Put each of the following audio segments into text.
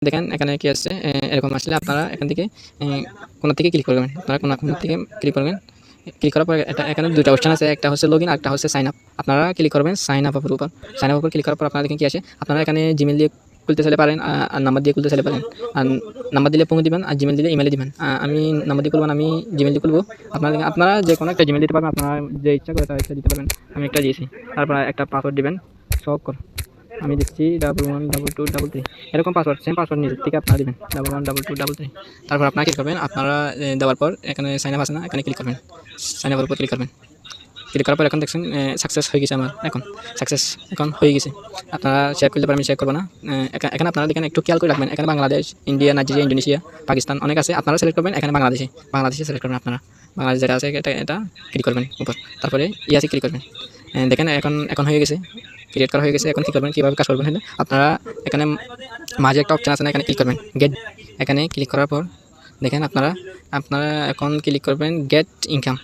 দেখেন এখানে কি আসছে, এরকম আসলে আপনারা এখান থেকে কোন থেকে ক্লিক করবেন। আপনারা কোন থেকে ক্লিক করবেন। ক্লিক করার পর এখানে দুটো অপশন আছে, একটা হচ্ছে লগইন আর একটা হচ্ছে সাইন আপ। আপনারা ক্লিক করবেন সাইন আপ এর উপর। সাইন আপ উপর ক্লিক করার পর আপনারা দেখেন কি আসে, আপনারা এখানে জিমেইল দিয়ে খুলতে চাইলে পারেন, আর নাম্বার দিয়ে খুলতে চাইলে পারেন। আর নাম্বার দিলে পঙ্গু দিবেন, আর জিমেইল দিলে ইমেলে দিবেন। আমি নাম্বার দিয়ে খুলব না, আমি জিমেইল দিয়ে খুলবো। আপনারা যে কোনো একটা জিমেইল দিতে পারবেন, আপনারা যে ইচ্ছা করে তার ইচ্ছা দিতে পারবেন। আমি একটা দিয়েছি। তারপর একটা পাসওয়ার্ড দিবেন, সব কর আমি দিচ্ছি 112233। এরকম পাসওয়ার্ড, সেম পাসওয়ার্ড নিজের থেকে আপনারা দিবেন 112233। তারপর আপনারা ক্লিক করবেন। আপনারা দেওয়ার পর এখানে সাইন আপ আছে না, এখানে ক্লিক করবেন। সাইন আপের উপর ক্লিক করবেন। ক্লিক করার পর এখন দেখছেন সাকসেস হয়ে গেছে আমার, এখন সাকসেস এখন হয়ে গেছে। আপনারা শেয়ার করতে পারেন, আমি শেয়ার করবো না। এখানে আপনারা দেখেন একটু খেয়াল করে রাখবেন, এখানে Bangladesh, India, Nigeria, Indonesia, Pakistan অনেক আছে। আপনারা সিলেক্ট করবেন এখানে বাংলাদেশে সিলেক্ট করবেন। আপনারা বাংলাদেশ যেটা আছে এটা ক্লিক করবেন উপর, তারপরে ইয়াসে ক্লিক করবেন। দেখেন এখন হয়ে গেছে, ক্রিয়েট করা হয়ে গেছে। এখন কী করবেন, কীভাবে কাজ করবেন, হ্যাঁ আপনারা এখানে মাঝে একটা অপশন আছে না, এখানে ক্লিক করবেন গেট। এখানে ক্লিক করার পর দেখেন আপনারা এখন ক্লিক করবেন গেট ইনকাম।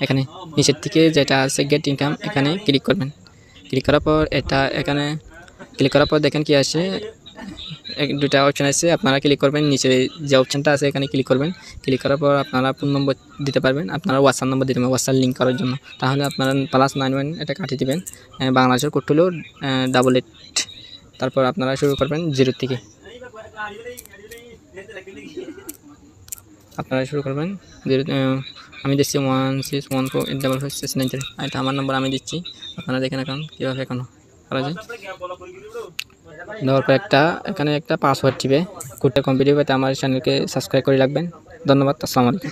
এখানে নিচের দিকে যেটা আছে গেট ইনকাম, এখানে ক্লিক করবেন। ক্লিক করার পর এখানে ক্লিক করার পর দেখেন কি আসে, দুটা অপশন আছে। আপনারা ক্লিক করবেন, নিচে যে অপশনটা আছে এখানে ক্লিক করবেন। ক্লিক করার পর আপনারা ফোন নম্বর দিতে পারবেন, আপনারা হোয়াটসঅ্যাপ নম্বর দিতে পারবেন হোয়াটসঅ্যাপ লিঙ্ক করার জন্য। তাহলে আপনারা +91 এটা কাটিয়ে দেবেন। বাংলাদেশের কোড হলো 88। তারপর আপনারা শুরু করবেন 0 থেকে। আপনারা শুরু করবেন 0। আমি দিচ্ছি 1614855693। এটা আমার নম্বর আমি দিচ্ছি। আপনারা দেখেন এখন কীভাবে এখন করা যায়। দেওয়ার পর এখানে একটা পাসওয়ার্ড দিবে। কোডটা কমপ্লিট হবে, আমার চ্যানেলকে সাবস্ক্রাইব করে রাখবেন। ধন্যবাদ। আসসালামু আলাইকুম।